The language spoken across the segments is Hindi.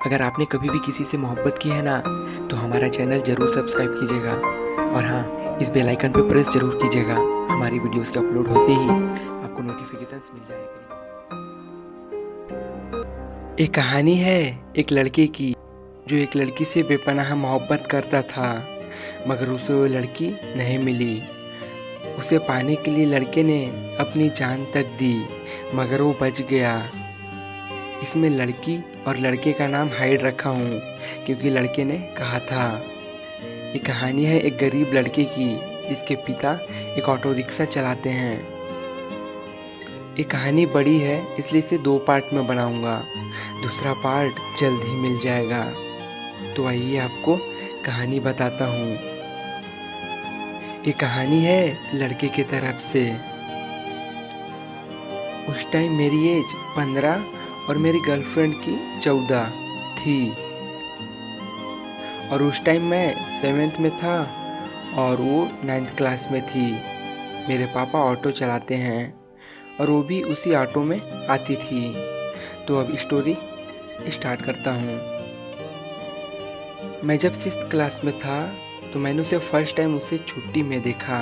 अगर आपने कभी भी किसी से मोहब्बत की है ना, तो हमारा चैनल ज़रूर सब्सक्राइब कीजिएगा और हाँ, इस बेल आइकन पे प्रेस ज़रूर कीजिएगा। हमारी वीडियोस के अपलोड होते ही आपको नोटिफिकेशंस मिल जाया करेंगे। एक कहानी है एक लड़के की, जो एक लड़की से बेपनाह मोहब्बत करता था, मगर उसे वो लड़की नहीं मिली। उसे पाने के लिए लड़के ने अपनी जान तक दी, मगर वो बच गया। इसमें लड़की और लड़के का नाम हाइड रखा हूँ, क्योंकि लड़के ने कहा था। ये कहानी है एक गरीब लड़के की, जिसके पिता एक ऑटो रिक्शा चलाते हैं। ये कहानी बड़ी है, इसलिए इसे 2 पार्ट में बनाऊंगा। दूसरा पार्ट जल्द ही मिल जाएगा। तो आइए आपको कहानी बताता हूँ। ये कहानी है लड़के की तरफ से। उस टाइम मेरी एज 15 और मेरी गर्लफ्रेंड की 14 थी। और उस टाइम मैं 7th में था और वो 9th क्लास में थी। मेरे पापा ऑटो चलाते हैं और वो भी उसी ऑटो में आती थी। तो अब स्टोरी स्टार्ट करता हूँ। मैं जब 6th क्लास में था तो मैंने उसे फर्स्ट टाइम उसे छुट्टी में देखा,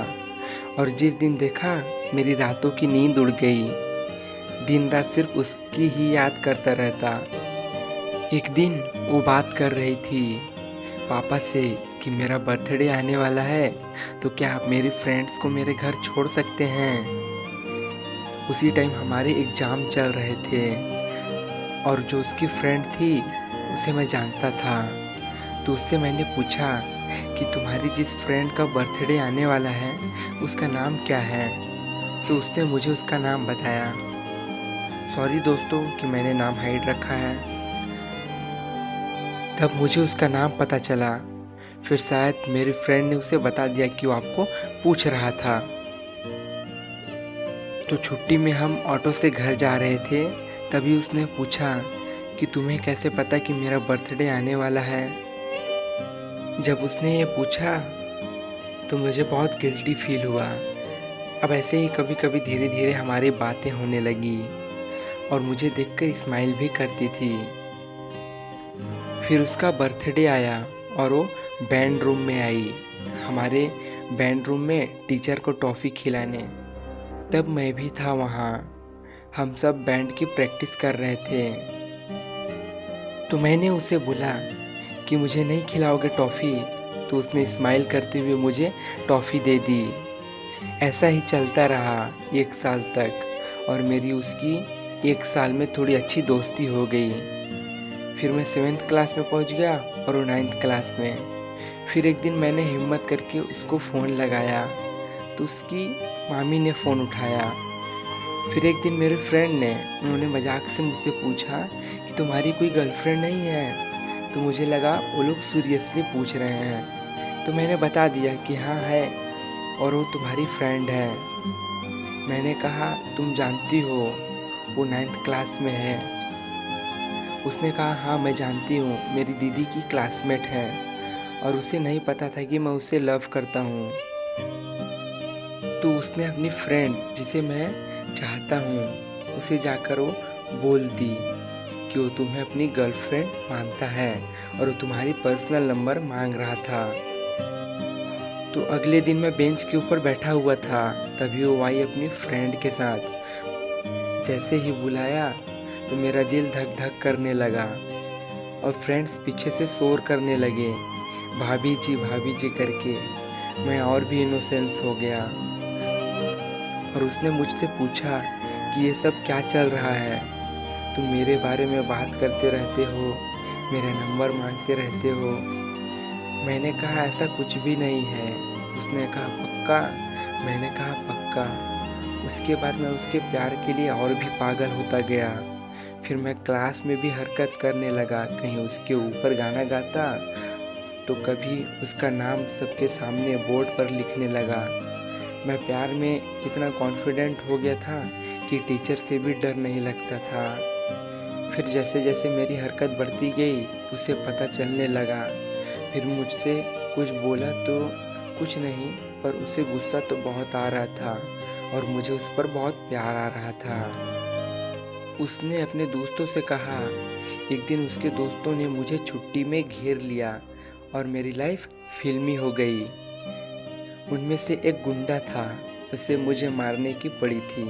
और जिस दिन देखा मेरी रातों की नींद उड़ गई। दिन रात सिर्फ उसकी ही याद करता रहता। एक दिन वो बात कर रही थी पापा से कि मेरा बर्थडे आने वाला है, तो क्या आप मेरी फ्रेंड्स को मेरे घर छोड़ सकते हैं। उसी टाइम हमारे एग्ज़ाम चल रहे थे और जो उसकी फ्रेंड थी उसे मैं जानता था। तो उससे मैंने पूछा कि तुम्हारी जिस फ्रेंड का बर्थडे आने वाला है उसका नाम क्या है। तो उसने मुझे उसका नाम बताया। सॉरी दोस्तों कि मैंने नाम हाइड रखा है। तब मुझे उसका नाम पता चला। फिर शायद मेरी फ्रेंड ने उसे बता दिया कि वो आपको पूछ रहा था। तो छुट्टी में हम ऑटो से घर जा रहे थे, तभी उसने पूछा कि तुम्हें कैसे पता कि मेरा बर्थडे आने वाला है। जब उसने ये पूछा तो मुझे बहुत गिल्टी फील हुआ। अब ऐसे ही कभी कभी धीरे धीरे हमारी बातें होने लगी और मुझे देखकर स्माइल भी करती थी। फिर उसका बर्थडे आया और वो बैंड रूम में आई, हमारे बैंड रूम में टीचर को टॉफ़ी खिलाने। तब मैं भी था वहाँ। हम सब बैंड की प्रैक्टिस कर रहे थे। तो मैंने उसे बोला कि मुझे नहीं खिलाओगे टॉफ़ी। तो उसने स्माइल करते हुए मुझे टॉफ़ी दे दी। ऐसा ही चलता रहा 1 साल तक, और मेरी उसकी 1 साल में थोड़ी अच्छी दोस्ती हो गई। फिर मैं 7th क्लास में पहुंच गया और वो 9th क्लास में। फिर एक दिन मैंने हिम्मत करके उसको फ़ोन लगाया तो उसकी मामी ने फ़ोन उठाया। फिर एक दिन मेरे फ्रेंड ने उन्होंने मजाक से मुझसे पूछा कि तुम्हारी कोई गर्लफ्रेंड नहीं है। तो मुझे लगा वो लोग सीरियसली पूछ रहे हैं। तो मैंने बता दिया कि हाँ है, और वो तुम्हारी फ्रेंड है। मैंने कहा तुम जानती हो वो 9th क्लास में है। उसने कहा हाँ मैं जानती हूँ, मेरी दीदी की क्लासमेट है, और उसे नहीं पता था कि मैं उसे लव करता हूँ। तो उसने अपनी फ्रेंड जिसे मैं चाहता हूँ उसे जाकर वो बोल दी कि वो तुम्हें अपनी गर्लफ्रेंड मानता है और वो तुम्हारी पर्सनल नंबर मांग रहा था। तो अगले दिन मैं बेंच के ऊपर बैठा हुआ था, तभी वो आई अपनी फ्रेंड के साथ। जैसे ही बुलाया तो मेरा दिल धक धक करने लगा और फ्रेंड्स पीछे से शोर करने लगे, भाभी जी करके। मैं और भी इनोसेंस हो गया। और उसने मुझसे पूछा कि ये सब क्या चल रहा है, तुम मेरे बारे में बात करते रहते हो, मेरा नंबर मांगते रहते हो। मैंने कहा ऐसा कुछ भी नहीं है। उसने कहा पक्का। मैंने कहा पक्का। उसके बाद मैं उसके प्यार के लिए और भी पागल होता गया। फिर मैं क्लास में भी हरकत करने लगा, कहीं उसके ऊपर गाना गाता तो कभी उसका नाम सबके सामने बोर्ड पर लिखने लगा। मैं प्यार में इतना कॉन्फिडेंट हो गया था कि टीचर से भी डर नहीं लगता था। फिर जैसे जैसे मेरी हरकत बढ़ती गई उसे पता चलने लगा। फिर मुझसे कुछ बोला तो कुछ नहीं, पर उसे गुस्सा तो बहुत आ रहा था और मुझे उस पर बहुत प्यार आ रहा था। उसने अपने दोस्तों से कहा एक दिन उसके दोस्तों ने मुझे छुट्टी में घेर लिया और मेरी लाइफ फिल्मी हो गई। उनमें से एक गुंडा था, उसे मुझे मारने की पड़ी थी,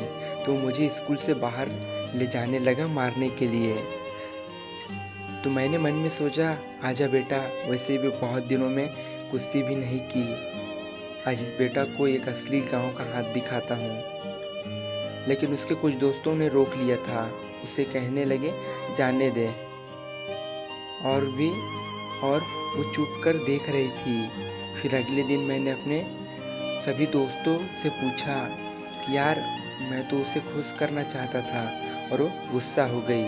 तो मुझे स्कूल से बाहर ले जाने लगा मारने के लिए। तो मैंने मन में सोचा, आजा बेटा, वैसे भी बहुत दिनों में कुश्ती भी नहीं की, आज इस बेटा को एक असली गांव का हाथ दिखाता हूँ। लेकिन उसके कुछ दोस्तों ने रोक लिया था, उसे कहने लगे जाने दे, और वो चुप कर देख रही थी। फिर अगले दिन मैंने अपने सभी दोस्तों से पूछा कि यार, मैं तो उसे खुश करना चाहता था, और वो गुस्सा हो गई।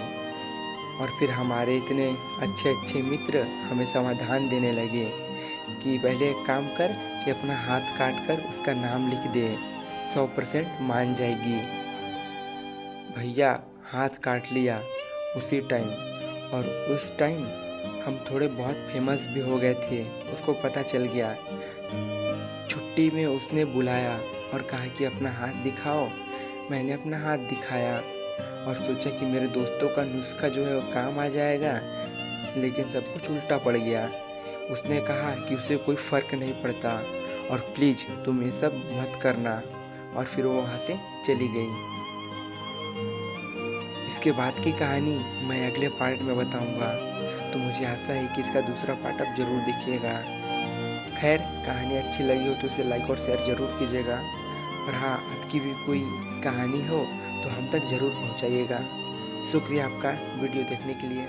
और फिर हमारे इतने अच्छे अच्छे मित्र हमें समाधान देने लगे कि पहले एक काम कर कि अपना हाथ काट कर उसका नाम लिख दे, 100% मान जाएगी। भैया हाथ काट लिया उसी टाइम, और उस टाइम हम थोड़े बहुत फेमस भी हो गए थे। उसको पता चल गया। छुट्टी में उसने बुलाया और कहा कि अपना हाथ दिखाओ। मैंने अपना हाथ दिखाया और सोचा कि मेरे दोस्तों का नुस्खा जो है वो काम आ जाएगा, लेकिन सब कुछ उल्टा पड़ गया। उसने कहा कि उसे कोई फ़र्क नहीं पड़ता और प्लीज़ तुम ये सब मत करना, और फिर वो वहाँ से चली गई। इसके बाद की कहानी मैं अगले पार्ट में बताऊंगा, तो मुझे आशा है कि इसका दूसरा पार्ट आप ज़रूर देखिएगा। खैर, कहानी अच्छी लगी हो तो इसे लाइक और शेयर ज़रूर कीजिएगा, और हाँ, आपकी भी कोई कहानी हो तो हम तक ज़रूर पहुंचाइएगा। शुक्रिया आपका वीडियो देखने के लिए।